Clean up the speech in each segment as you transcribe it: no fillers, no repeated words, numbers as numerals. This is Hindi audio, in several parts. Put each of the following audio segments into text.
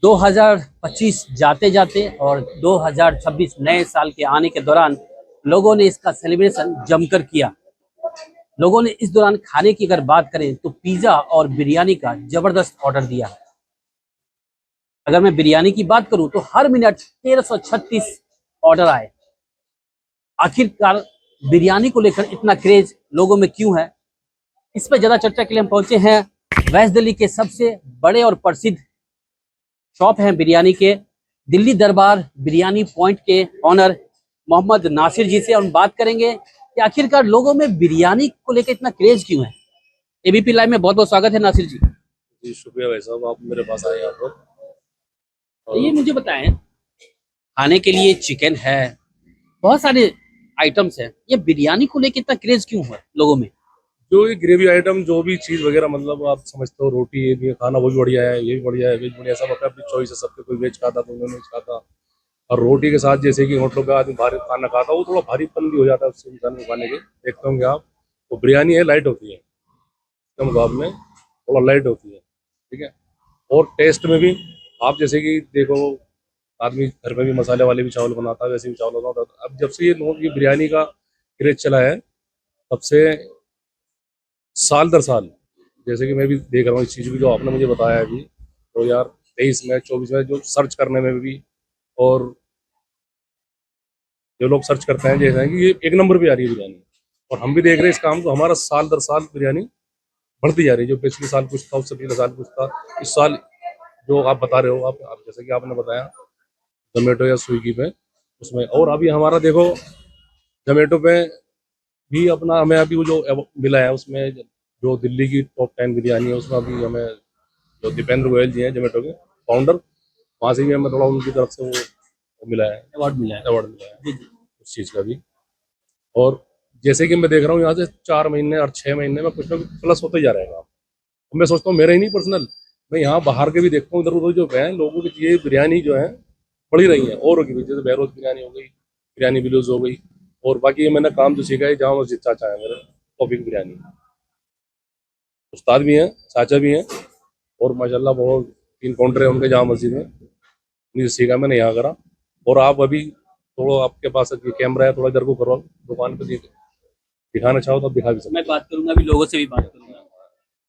2025 जाते जाते और 2026 नए साल के आने के दौरान लोगों ने इसका सेलिब्रेशन जमकर किया। लोगों ने इस दौरान खाने की अगर बात करें तो पिज्जा और बिरयानी का जबरदस्त ऑर्डर दिया। अगर मैं बिरयानी की बात करूं तो हर मिनट 1336 ऑर्डर आए। आखिरकार बिरयानी को लेकर इतना क्रेज लोगों में क्यों है, इस पर ज्यादा चर्चा के लिए हम पहुंचे हैं वेस्ट दिल्ली के सबसे बड़े और प्रसिद्ध शॉप हैं बिरयानी के, दिल्ली दरबार बिरयानी पॉइंट के ऑनर मोहम्मद नासिर जी से। हम बात करेंगे कि आखिरकार लोगों में बिरयानी को लेकर इतना क्रेज क्यों है। एबीपी लाइव में बहुत बहुत स्वागत है नासिर जी। जी शुक्रिया भाई साहब, आप मेरे पास आए यहाँ पर। तो ये मुझे बताएं, खाने के लिए चिकन है, बहुत सारे आइटम्स हैं, ये बिरयानी को लेकर इतना क्रेज क्यों है लोगों में? जो ये ग्रेवी आइटम, जो भी चीज़ वगैरह, मतलब आप समझते हो, रोटी ये भी है, खाना वो भी बढ़िया है, ये भी बढ़िया है, वेज बढ़िया, सब अपनी अपनी चॉइस है सबके। कोई वेज खाता तो नॉन वेज खाता। और रोटी के साथ जैसे कि होटलों का आदमी भारी खाना खाता है, वो थोड़ा भारीपन भी हो जाता है उससे इंसान को खाने के। देखते होंगे आप, तो बिरयानी है लाइट होती है इसके मुकाबले, थोड़ा लाइट होती है, ठीक है। और टेस्ट में भी आप जैसे कि देखो, आदमी घर में भी मसाले वाले भी चावल बनाता है, वैसे भी चावल बनाता है। अब जब से ये बिरयानी का क्रेज चला है, तब से साल दर साल, जैसे कि मैं भी देख रहा हूँ इस चीज़ भी जो आपने मुझे बताया अभी, तो यार 23 में 24 में जो सर्च करने में भी, और जो लोग सर्च करते हैं जैसे कि ये एक नंबर पे आ रही है बिरयानी। और हम भी देख रहे हैं इस काम को, हमारा साल दर साल बिरयानी बढ़ती जा रही है। जो पिछले साल कुछ था, उससे पिछले साल कुछ था, इस साल जो आप बता रहे हो, आप जैसे कि आपने बताया जोमेटो या स्विगी पे, उसमें। और अभी हमारा देखो, जोमेटो पे भी अपना हमें अभी वो जो मिला है, उसमें जो दिल्ली की टॉप 10 बिरयानी है, उसमें अभी हमें जो दीपेंद्र गोयल जी हैं जोमेटो के फाउंडर, वहाँ से भी हमें थोड़ा उनकी तरफ से वो मिला है, अवार्ड मिला है। अवार्ड मिला है उस चीज़ का भी। और जैसे कि मैं देख रहा हूँ यहाँ से 4 महीने और 6 महीने में कुछ ना कुछ प्लस होते जा रहेगा। तो मैं सोचता हूँ, मेरा ही नहीं पर्सनल, मैं यहाँ बाहर के भी देखता हूँ, इधर उधर जो है लोगों की ये बिरयानी जो है बढ़ी रही है। और की भी, जैसे बहरोज बिरयानी हो गई, बिरयानी विलोज हो गई, और बाकी ये मैंने काम जो सीखा है, जामा मस्जिद चाचा है मेरे, कॉफी की बिरयानी उस्ताद भी हैं, चाचा भी हैं, और माशाल्लाह बहुत 3 काउंटर है उनके जामा मस्जिद में। मुझे सीखा मैंने यहाँ करा। और आप अभी थोड़ा, आपके पास ये कैमरा है, थोड़ा इधर को करो, दुकान पे दिखाना चाहो तो आप दिखा भी सकते मैं बात करूंगा, अभी लोगों से भी बात करूंगा।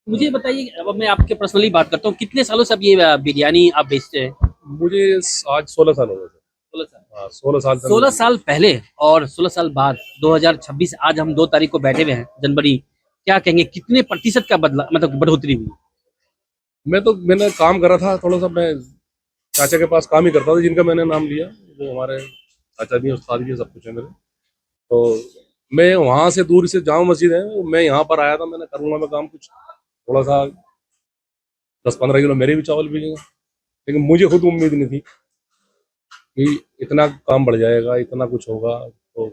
मुझे बताइए, अब मैं आपके पर्सनली बात करता हूँ, कितने सालों से अब ये बिरयानी आप बेचते हैं? हैं। मुझे आज 16 साल हो गए थे। 16 साल। हाँ, 16 साल से 16 साल पहले और 16 साल बाद 2026, आज हम 2 तारीख को बैठे हुए हैं जनवरी, क्या कहेंगे कितने प्रतिशत का बदला, मतलब बढ़ोतरी हुई? मैंने काम करा था थोड़ा सा, मैं चाचा के पास काम ही करता था, जिनका मैंने नाम लिया, वो हमारे चाचा भी हैं, उस्ताद भी हैं, सब कुछ है मेरे। तो मैं वहाँ से दूर से, जामा मस्जिद है, मैं यहाँ पर आया था, मैंने करूँगा मैं काम कुछ थोड़ा सा 10-15 किलो मेरे भी चावल बिकेंगे। लेकिन मुझे खुद उम्मीद नहीं थी कि इतना काम बढ़ जाएगा, इतना कुछ होगा। तो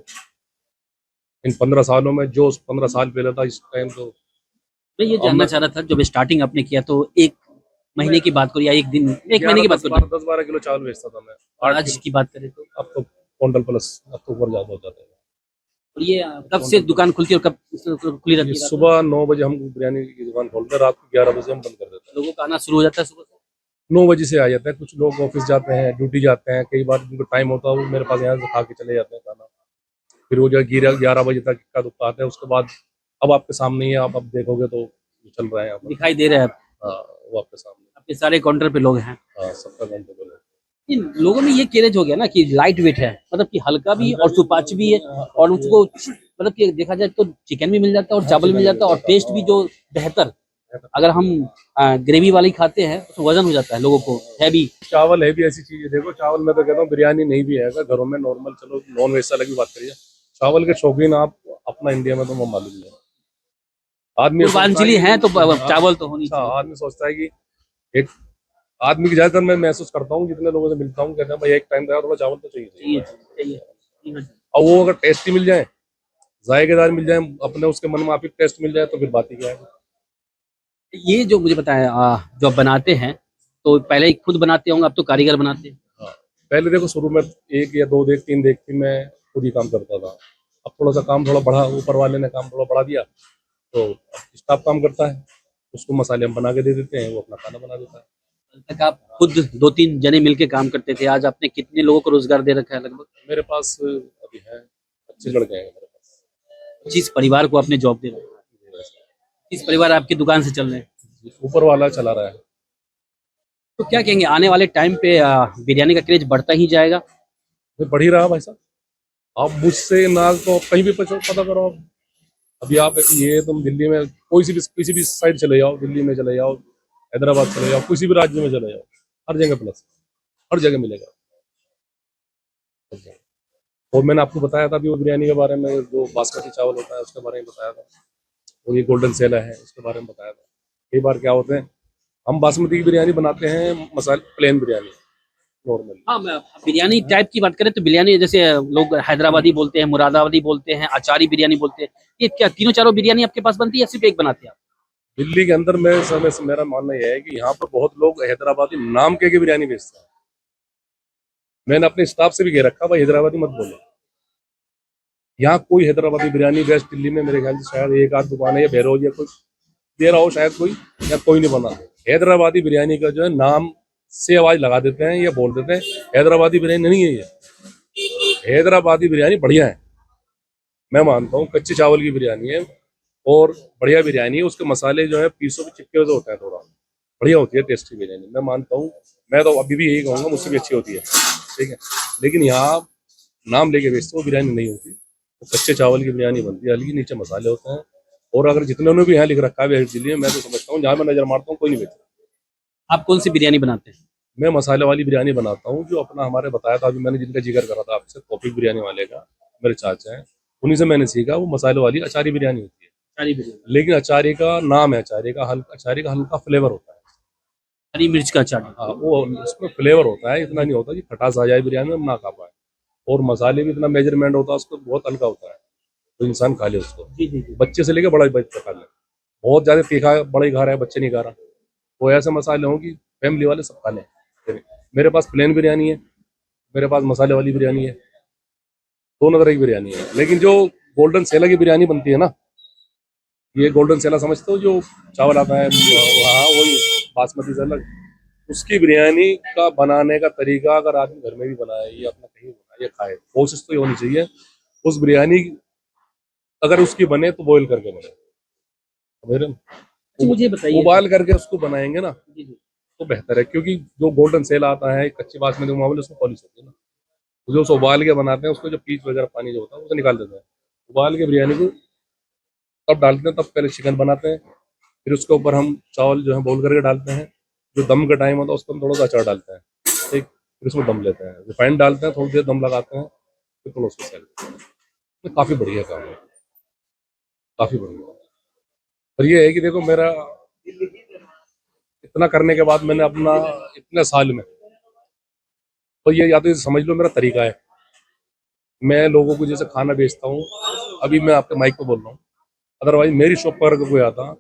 इन 15 सालों में, जो 15 साल पहले था, इस टाइम तो मैं ये अब जानना मैं चाह रहा था, जब स्टार्टिंग आपने किया तो एक महीने की बात करो या एक दिन, एक महीने की बात करो, 10-12 किलो चावल बेचता था मैं। और 8 आज किलो, की बात करें तो? अब तो क्विंटल प्लस, अब तो ऊपर ज़्यादा हो जाता है। और ये कब से दुकान खुलती है और कब खुली रहती है? सुबह 9 बजे हम बिरयानी की दुकान खोलते हैं, रात को 11 बजे हम बंद कर देते हैं। लोगों का आना शुरू हो जाता है सुबह से? 9 बजे से आ जाते हैं। कुछ लोग ऑफिस जाते हैं, ड्यूटी जाते हैं, कई बार जिनको टाइम होता है वो मेरे पास यहाँ से खा के चले जाते हैं खाना। फिर वो जो 11 बजे तक का दुख आता है, उसके बाद अब आपके सामने ही है, आप अब देखोगे तो चल रहा है यहाँ पर। दिखाई दे रहा है हाँ, वो आपके सामने। आपके सारे काउंटर पे लोग हैं। हाँ, सबका कंट्रोल है। इन लोगों में ये क्रेज हो गया ना कि लाइट वेट है, मतलब कि हल्का भी और सुपाच्य भी है, और उसको मतलब कि देखा जाए तो चिकन भी मिल जाता है और चावल मिल जाता है, और टेस्ट भी जो बेहतर। अगर हम ग्रेवी वाली खाते हैं तो वजन हो जाता है लोगों को, हैवी। चावल है भी ऐसी चीज है, देखो चावल मैं तो कहता हूँ बिरयानी नहीं भी है अगर घरों में नॉर्मल, चलो नॉन वेज अलग की बात करिए, चावल के शौकीन आप अपना इंडिया में तो वो मालूम नहीं है। आदमी सोचता पूर्वांचली हैं तो चावल तो होनी अच्छा, चाहिए। आदमी सोचता है कि एक आदमी की, ज्यादातर मैं महसूस करता हूँ, जितने लोगों से मिलता हूँ, कहते हैं भाई एक टाइम का थोड़ा चावल तो चाहिए चाहिए चाहिए। चाहिए चाहिए। और वो अगर टेस्टी मिल जाए, जायकेदार मिल जाए, अपने उसके मन में आप टेस्ट मिल जाए, तो फिर बात ही क्या है। ये जो मुझे बताया, जो आप बनाते हैं तो पहले ही खुद बनाते होंगे, अब तो कारीगर बनाते हैं? हाँ, पहले देखो शुरू में 1 या 2 देख 3 देख के मैं खुद ही काम करता था। अब थोड़ा सा काम थोड़ा बढ़ा, ऊपर वाले ने काम थोड़ा बढ़ा दिया, तो स्टाफ काम करता है, उसको मसाले हम बना के दे देते हैं, वो अपना खाना बना देता है। कल तक आप खुद 2-3 जने मिलके काम करते थे, आज आपने कितने लोगों को रोजगार दे रखा है? लगभग मेरे पास अभी है 25 लड़के हैं मेरे पास। 25 परिवार को आपने जॉब दे रखा है। 30 परिवार आपकी दुकान से चल रहे हैं। ऊपर वाला चला रहा है। तो क्या कहेंगे आने वाले टाइम पे बिरयानी का क्रेज बढ़ता ही जाएगा? ये बढ़ ही रहा भाई साहब। आप मुझसे ना तो कहीं भी पता करो आप। अभी आप ये तुम दिल्ली में कोई सी भी किसी भी साइड चले जाओ, दिल्ली में चले जाओ, हैदराबाद चले जाओ, किसी भी राज्य में चले जाओ, हर जगह प्लस, हर जगह मिलेगा, हर जगह। और मैंने आपको बताया था अभी वो बिरयानी के बारे में, जो बासमती चावल होता है उसके बारे में बताया था, और ये गोल्डन सेला है उसके बारे में बताया था। कई बार क्या होते हैं, हम बासमती की बिरयानी बनाते हैं, मसाले प्लेन बिरयानी नॉर्मल। हाँ, मैं बिरयानी टाइप की बात करें तो बिरयानी जैसे लोग हैदराबादी बोलते हैं, मुरादाबादी बोलते हैं, अचारी बिरयानी बोलते हैं, ये क्या तीनों चारों बिरयानी आपके पास बनती है या सिर्फ एक बनाते हैं आप? दिल्ली के अंदर में समय से मेरा मानना यह है कि यहाँ पर बहुत लोग हैदराबादी नाम के बिरयानी बेचते हैं। मैंने अपने स्टाफ से भी कह रखा, भाई हैदराबादी मत बोलो। यहाँ कोई हैदराबादी बिरयानी वेस्ट दिल्ली में मेरे ख्याल से शायद एक आध दुकान है, या बहरोज या कोई दे रहा हो शायद कोई, या कोई नहीं बना। हैदराबादी बिरयानी का जो है नाम से आवाज लगा देते हैं या बोल देते हैं, हैदराबादी बिरयानी नहीं है ये। हैदराबादी बिरयानी बढ़िया है, मैं मानता हूँ। कच्चे चावल की बिरयानी है और बढ़िया बिरयानी है। उसके मसाले जो है पीसों पे चिपके हुए होते हैं, थोड़ा बढ़िया होती है टेस्टी बिरयानी, मैं मानता हूँ। मैं तो अभी भी यही कहूँगा, मुझसे भी अच्छी होती है, ठीक है। लेकिन यहाँ नाम लेके बेचते वो बिरयानी नहीं होती, वो कच्चे चावल की बिरयानी बनती है, हल्की नीचे मसाले होते हैं। और अगर जितने ने भी यहाँ लिख रखा है दिल्ली में, मैं तो समझता हूँ जहाँ मैं नजर मारता हूँ कोई नहीं बेचता। आप कौन सी बिरयानी बनाते हैं? मैं मसाले वाली बिरयानी बनाता हूँ, जो अपना हमारे बताया था अभी मैंने, जिनका जिक्र करा था आपसे, तौफीक बिरयानी वाले का, मेरे चाचा हैं, उन्हीं से मैंने सीखा। वो मसाले वाली अचारी बिरयानी होती है, अचारी बिरयानी, लेकिन अचारी का नाम है, अचारी का हल्का फ्लेवर होता है। हरी मिर्च का अचार। हाँ, वो उसमें फ्लेवर होता है, इतना नहीं होता कि खटास आ जाए बिरयानी में, हम ना खा पाए। और मसाले भी इतना मेजरमेंट होता है उसको, बहुत हल्का होता है, तो इंसान खा ले उसको। जी जी जी। बच्चे से लेकर बड़ा बच्चा खा ले। बहुत ज्यादा तीखा बड़ा ही खा रहा है, बच्चे नहीं खा रहा। वो ऐसे मसाले हों कि फैमिली वाले सब खा लें। मेरे पास प्लेन बिरयानी है, मेरे पास मसाले वाली बिरयानी है, दोनों तरह की बिरयानी है। लेकिन जो गोल्डन सेला की बिरयानी बनती है ना, ये गोल्डन सेला समझते हो, जो चावल आता है, हाँ वही बासमती से अलग। उसकी बिरयानी का बनाने का तरीका अगर आदमी घर में भी बनाए या अपना कहीं बनाए या खाए, कोशिश तो ये होनी चाहिए उस बिरयानी अगर उसकी बने तो बॉईल करके बने। मेरे अच्छा, मुझे बताइए। उबाल करके उसको बनाएंगे ना जी जी। तो बेहतर है, क्योंकि जो गोल्डन सेल आता है कच्ची बासमती मामले उसमें पॉलिश होती है ना, तो जो उसको उबाल के बनाते हैं उसको जो पीच वगैरह पानी जो होता है उसे निकाल देते हैं। उबाल के बिरयानी को तब डालते हैं, तब पहले चिकन बनाते हैं, फिर उसके ऊपर हम चावल जो है बोल करके डालते हैं। जो दम का टाइम होता है उसको हम थोड़ा सा अचार डालते हैं, ठीक, फिर उसमें दम लेते हैं, रिफाइंड डालते हैं, थोड़ी देर दम लगाते हैं, फिर थोड़ा उसको सेल। तो काफ़ी बढ़िया काम है, काफ़ी बढ़िया। पर ये है कि देखो, मेरा इतना करने के बाद मैंने अपना इतने साल में, तो ये या तो ये समझ लो मेरा तरीका है। मैं लोगों को जैसे खाना बेचता हूँ, अभी मैं आपके माइक पे बोल रहा हूँ, अदरवाइज मेरी शॉप पर अगर कोई आता,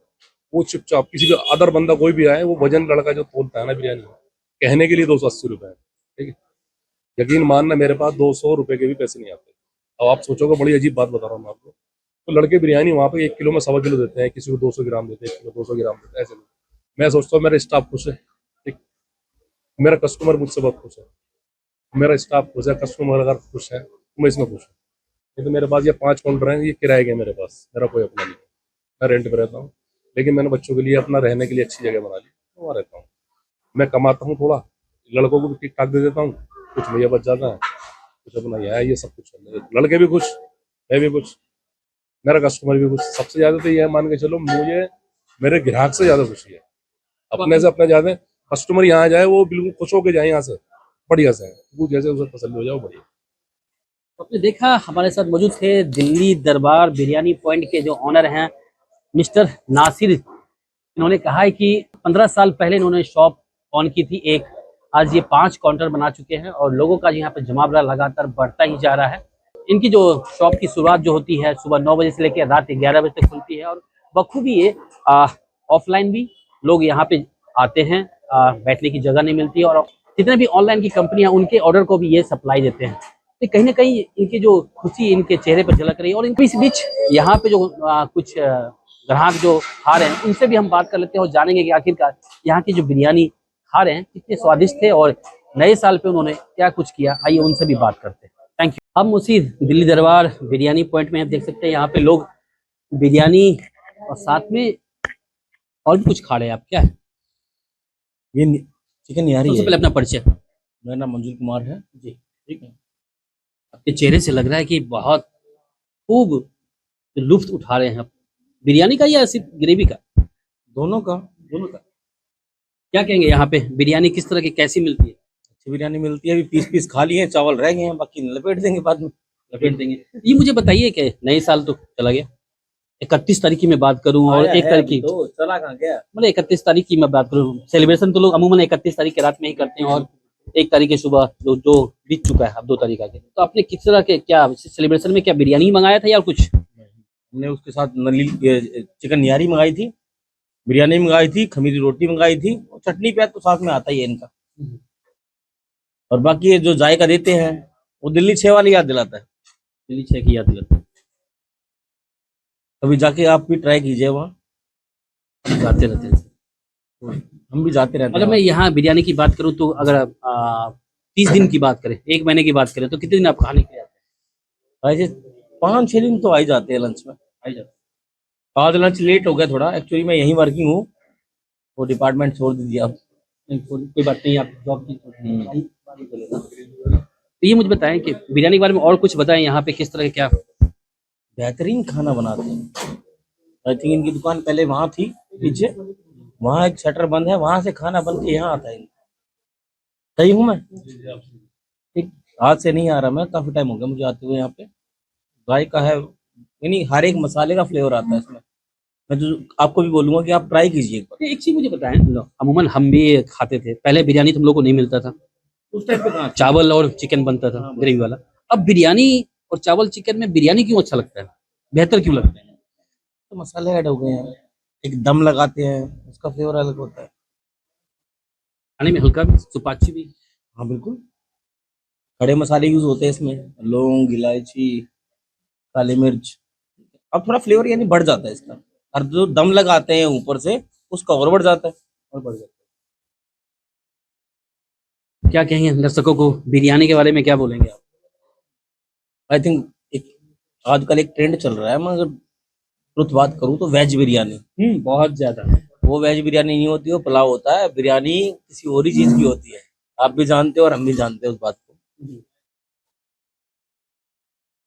वो चुपचाप, किसी भी अदर बंदा कोई भी आए, वो वजन लड़का जो तोलता है ना बिरयानी, कहने के लिए 280 रुपए है, ठीक है। यकीन मानना मेरे पास 200 रुपए के भी पैसे नहीं आते। अब आप सोचोगे, बड़ी अजीब बात बता रहा हूँ मैं आपको, तो लड़के बिरयानी वहाँ पे 1 किलो में 1.25 किलो देते हैं, किसी को 200 ग्राम देते हैं, 1 किलो 200 ग्राम देते हैं, ऐसे नहीं। मैं सोचता हूँ मेरा स्टाफ खुश है, ठीक, मेरा कस्टमर मुझसे बहुत खुश है, मेरा स्टाफ खुश है, कस्टमर अगर खुश है तो मैं इसमें खुश हूँ। नहीं तो मेरे पास ये 5 काउंटर हैं, ये किराए के, मेरे पास मेरा कोई अपना नहीं है, मैं रेंट पे रहता हूँ। लेकिन मैंने बच्चों के लिए अपना रहने के लिए अच्छी जगह बना ली, तो वहाँ रहता हूँ। मैं कमाता हूँ थोड़ा, लड़कों को भी ठीक ठाक दे देता हूँ, कुछ भैया बच जाता है, कुछ अपना यह है, ये सब कुछ है। लड़के भी खुश, मैं भी खुश, मेरा कस्टमर भी खुश। सबसे ज्यादा तो ये मान के चलो, मुझे मेरे ग्राहक से ज्यादा खुशी है, अपने से अपना ज्यादा। कस्टमर यहाँ जाए वो बिल्कुल खुश होकर जाए, यहाँ से बढ़िया से, वो जैसे उसे तसल्ली हो जाओ, बढ़िया। आपने देखा हमारे साथ मौजूद थे दिल्ली दरबार बिरयानी पॉइंट के जो ऑनर हैं मिस्टर नासिर। इन्होंने कहा है कि 15 साल पहले इन्होंने शॉप ऑन की थी एक, आज ये 5 काउंटर बना चुके हैं और लोगों का यहाँ पे जमावड़ा लगातार बढ़ता ही जा रहा है। इनकी जो शॉप की शुरुआत जो होती है सुबह 9 बजे से लेकर रात 11 बजे तक खुलती है और बखूबी ये ऑफलाइन भी लोग यहाँ पे आते हैं, बैठने की जगह नहीं मिलती और जितने भी ऑनलाइन की कंपनियां उनके ऑर्डर को भी ये सप्लाई देते हैं। तो कहीं ना कहीं इनकी जो खुशी इनके चेहरे पर झलक रही है। और इस बीच यहाँ पे जो कुछ ग्राहक जो खा रहे हैं उनसे भी हम बात कर लेते हैं और जानेंगे कि आखिरकार यहाँ की जो बिरयानी खा रहे हैं कितने स्वादिष्ट थे और नए साल पे उन्होंने क्या कुछ किया, आइए उनसे भी बात करते हैं। Thank you. हम उसी दिल्ली दरबार बिरयानी पॉइंट में आप देख सकते हैं, यहाँ पे लोग बिरयानी और साथ में और भी कुछ खा रहे हैं। आप क्या है? ये चिकन निहारी सबसे है। पहले अपना परिचय। मेरा नाम मंजुल कुमार है जी। ठीक है। आपके चेहरे से लग रहा है कि बहुत खूब लुत्फ उठा रहे हैं आप बिरयानी का या सिर्फ ग्रेवी का? दोनों का क्या कहेंगे यहाँ पे बिरयानी किस तरह की कैसी मिलती है? अच्छी बिरयानी मिलती है। अभी पीस पीस खा लिए हैं, चावल रह गए हैं, बाकी लपेट देंगे बाद में। लपेट देंगे। ये मुझे बताइए कि नए साल तो चला गया, 31 तारीख की मैं बात करूं और आया एक है तारीख अभी की, तो चला कहाँ गया। मतलब 31 तारीख की मैं बात करूं, सेलिब्रेशन तो लोग अमूमन 31 तारीख के रात में ही करते हैं और 1 तारीख की सुबह जो बीत चुका है, अब 2 तारीख आगे। तो आपने किस तरह के क्या सेलिब्रेशन में क्या बिरयानी मंगाया था या कुछ? हमने उसके साथ चिकन निहारी मंगाई थी, बिरयानी मंगाई थी, खमीरी रोटी मंगाई थी और चटनी प्याज तो साथ में आता ही है इनका। और बाकी ये जो जायका देते हैं वो दिल्ली 6 वाली याद दिलाता है। दिल्ली 6 की याद दिलाता है। कभी जाके आप भी ट्राई कीजिए, वहाँ जाते रहते हैं। हम भी जाते रहते अगर हैं। मैं यहाँ बिरयानी की बात करूँ तो अगर 30 दिन की बात करें, 1 महीने की बात करें तो कितने दिन आप खाने के लिए आते वैसे 5-6 दिन तो आ ही जाते हैं लंच में। हैं? आज लंच लेट हो गया थोड़ा, एक्चुअली मैं यहीं वर्किंग हूँ, वो डिपार्टमेंट छोड़ दीजिए आप। कोई बात नहीं, आप जॉब की तो ये मुझे बताएं कि बिरयानी के बारे में और कुछ बताएं, यहाँ पे किस तरह के क्या? बेहतरीन खाना बनाते हैं। आई थिंक इनकी दुकान पहले वहाँ थी पीछे, वहाँ एक शटर बंद है, वहां से खाना बन के यहाँ आता है। सही हूँ मैं? ठीक। आज से नहीं आ रहा मैं, काफी टाइम हो गया मुझे आते हुए। यहाँ पे जायका है, यानी हर एक मसाले का फ्लेवर आता है इसमें। मैं तो आपको भी बोलूंगा कि आप ट्राई कीजिए एक बार। एक चीज मुझे बताएं, अमूमन हम भी खाते थे पहले, बिरयानी तुम लोग को नहीं मिलता था, उस टाइम पे कहाँ चावल और चिकन बनता था हाँ, ग्रेवी वाला। अब बिरयानी और चावल चिकन में बिरयानी क्यों अच्छा लगता है, बेहतर क्यों लगता है? तो मसाले ऐड हो गए हैं, एक दम लगाते हैं, उसका फ्लेवर अलग होता है। खाने में हल्का भी, सुपाच्य भी। हाँ बिल्कुल, खड़े मसाले यूज होते हैं इसमें, लौंग, इलायची, काली मिर्च। अब थोड़ा फ्लेवर यानी बढ़ जाता है इसका, और जो दम लगाते हैं ऊपर से उसका और बढ़ जाता है, और बढ़ जाता क्या कहेंगे दर्शकों को बिरयानी के बारे में, क्या बोलेंगे आप? है। आई थिंक एक आजकल एक ट्रेंड चल रहा है, मगर ट्रुथ बात करूँ तो वेज बिरयानी। बहुत ज्यादा। वो वेज बिरयानी नहीं होती, वो पुलाव होता है। बिरयानी किसी और ही चीज की होती है, आप भी जानते हो और हम भी जानते हैं उस बात को।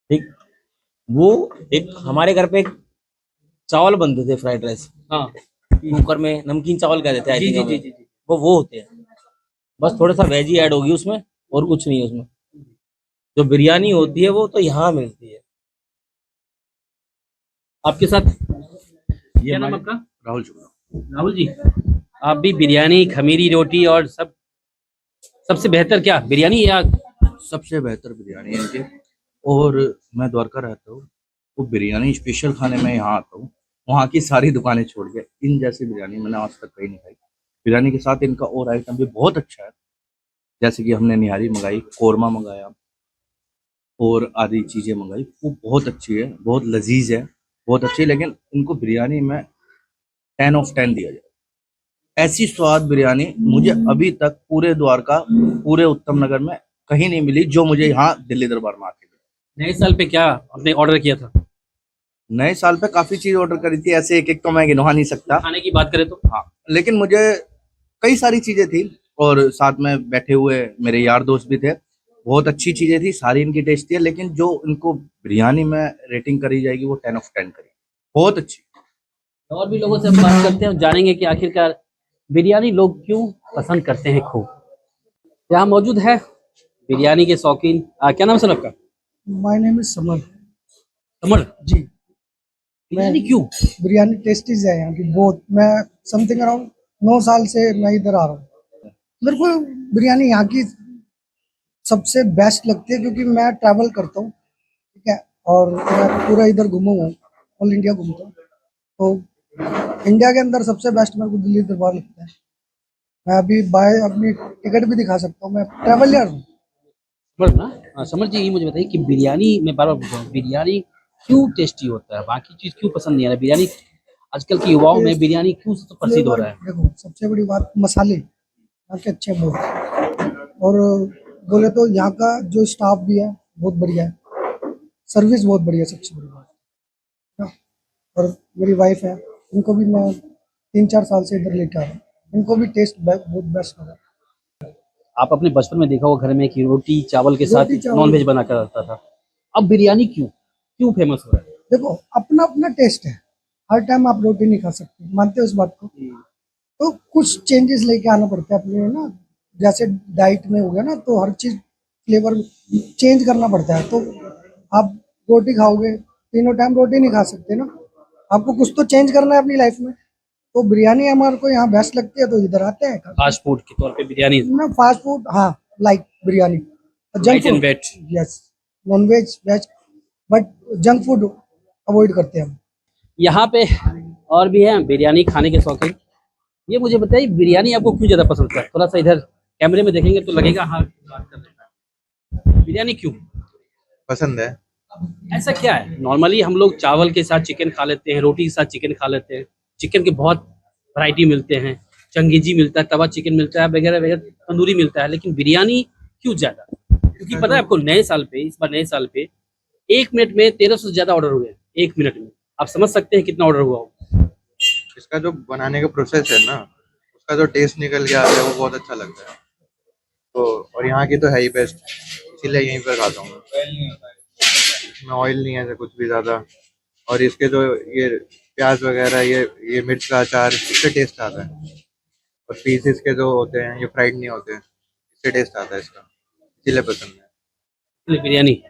ठीक। वो एक हमारे घर पे एक चावल बनते थे, फ्राइड राइस, हाँ कुकर में, नमकीन चावल कह देते हैं जी I जी think जी हमें। जी जी। वो होते हैं, बस थोड़ा सा वेज ही ऐड होगी उसमें, और कुछ नहीं है उसमें। जो बिरयानी होती है वो तो यहाँ मिलती है। आपके साथ ये क्या नाम हमारे- आपका? राहुल शुक्ला। राहुल जी, आप भी बिरयानी, खमीरी रोटी और सब, सबसे बेहतर क्या बिरयानी या? सबसे बेहतर बिरयानी है इनकी। और मैं द्वारका रहता हूँ, तो बिरयानी स्पेशल खाने में यहाँ आता हूँ, वहाँ की सारी दुकानें छोड़ के इन जैसी बिरयानी मैंने आज तक कहीं नहीं खाई। बिरयानी के साथ इनका और आइटम भी बहुत अच्छा है, जैसे कि हमने निहारी मंगाई, कोरमा मंगाया और आदि चीज़ें मंगाई, वो बहुत अच्छी है, बहुत लजीज है, बहुत अच्छी है। लेकिन इनको बिरयानी में 10 ऑफ 10 दिया जाए। ऐसी स्वाद बिरयानी मुझे अभी तक पूरे द्वारका, पूरे उत्तम नगर में कहीं नहीं मिली, जो मुझे यहाँ दिल्ली दरबार में आके मिली। नए साल पे क्या आपने ऑर्डर किया था? नए साल पे काफी चीज ऑर्डर करी थी, ऐसे एक एक तो मैं गिनवा नहीं सकता। खाने की बात करें तो हाँ, लेकिन मुझे कई सारी चीजें थी, और साथ में बैठे हुए मेरे यार दोस्त भी थे, बहुत अच्छी चीजें थी, सारी इनकी टेस्टी है। लेकिन जो इनको बिरयानी में रेटिंग करी जाएगी वो 10 ऑफ 10 करी, बहुत अच्छी। और भी लोगों से हम बात करते हैं और जानेंगे कि आखिरकार बिरयानी लोग क्यों पसंद करते हैं खूब। यहाँ मौजूद है बिरयानी के शौकीन, क्या नाम है सर आपका? माय नेम इज समर कमर जी। बिरयानी क्यों? बिरयानी टेस्टीज है यहाँ की बहुत। मैं समथिंग अराउंड 9 साल से मैं इधर आ रहा हूँ। मेरे को बिरयानी यहाँ की सबसे बेस्ट लगती है, क्योंकि मैं ट्रैवल करता हूँ, ठीक है, और मैं पूरा इधर घूमा हूँ, ऑल इंडिया घूमता हूँ। तो इंडिया के अंदर सबसे बेस्ट मेरे को दिल्ली दरबार लगता है। मैं अभी बाय अपनी टिकट भी दिखा सकता हूँ, मैं ट्रैवलर हूँ। समर ना, हाँ, समर जी, ये मुझे बताइए कि बिरयानी, मैं बार बार पूछ रहा हूँ, बिरयानी क्यों टेस्टी होता है, बाकी चीज क्यों पसंद नहीं आ रहा बिरयानी? आजकल के युवाओं में बिरयानी क्यों सबसे प्रसिद्ध हो रहा है? देखो, सबसे बड़ी बात मसाले। यहाँ के अच्छे हैं बहुत। और बोले तो यहाँ का जो स्टाफ भी है बहुत बढ़िया है, सर्विस बहुत बढ़िया, सबसे बड़ी बात है ना। और मेरी वाइफ है, उनको भी मैं 3-4 साल से इधर लेके आ रहा हूँ, उनको भी टेस्ट बहुत बेस्ट लगा। आप अपने बचपन में देखा होगा घर में कि रोटी चावल के साथ रोटी चावल। नॉन वेज बना कर आता था, अब बिरयानी क्यों फेमस हो रहा है? देखो अपना अपना टेस्ट है, हर टाइम आप रोटी नहीं खा सकते, मानते हो इस बात को? तो कुछ चेंजेस लेके आना पड़ता है अपने ना, जैसे डाइट में हो गया ना, तो हर चीज फ्लेवर चेंज करना पड़ता है। तो आप रोटी खाओगे, तीनों टाइम रोटी नहीं खा सकते ना, आपको कुछ तो चेंज करना है अपनी लाइफ में। तो बिरयानी हमारे को यहाँ बेस्ट लगती है तो इधर आते हैं। फास्ट फूड के तौर पे बिरयानी, ना फास्ट फूड, हाँ, like biryani, junk light and food, wait. Yes, non veg veg, but junk food avoid करते हैं हम। यहाँ पे और भी हैं बिरयानी खाने के शौकीन। ये मुझे बताइए बिरयानी आपको क्यों ज्यादा पसंद है? थोड़ा सा इधर कैमरे में देखेंगे तो लगेगा हाँ बात कर रहे हैं। बिरयानी क्यों पसंद है। ऐसा क्या है? नॉर्मली हम लोग चावल के साथ चिकन खा लेते हैं, रोटी के साथ चिकन खा लेते हैं, चिकन के बहुत वैरायटी मिलते हैं, चंगेजी मिलता है, तवा चिकन मिलता है, वगैरह वगैरह, तंदूरी मिलता है, लेकिन बिरयानी क्यों ज्यादा? क्योंकि पता है आपको इस बार नए साल पे 1 मिनट में 1300 से ज्यादा ऑर्डर हुए हैं। 1 मिनट में आप समझ सकते हैं कितना ऑर्डर हुआ हो। इसका जो बनाने का प्रोसेस है ना, उसका जो टेस्ट निकल के आता है वो बहुत अच्छा लगता है। तो और यहाँ की तो है ही बेस्ट, इसीलिए यहीं पर खाता हूँ। इसमें ऑयल नहीं है ऐसा कुछ भी ज़्यादा, और इसके जो ये प्याज वगैरह, ये मिर्च का अचार, इससे टेस्ट आता है। और पीस इसके जो होते हैं ये फ्राइड नहीं होते, इससे टेस्ट आता है इसका, इसीलिए पसंद है। बिरयानी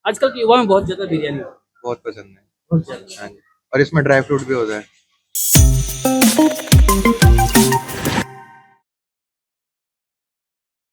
आजकल के युवा में बहुत ज्यादा बिरयानी बहुत पसंद है। बहुत ज्यादा। हाँ जी, और इसमें ड्राई फ्रूट भी होता है।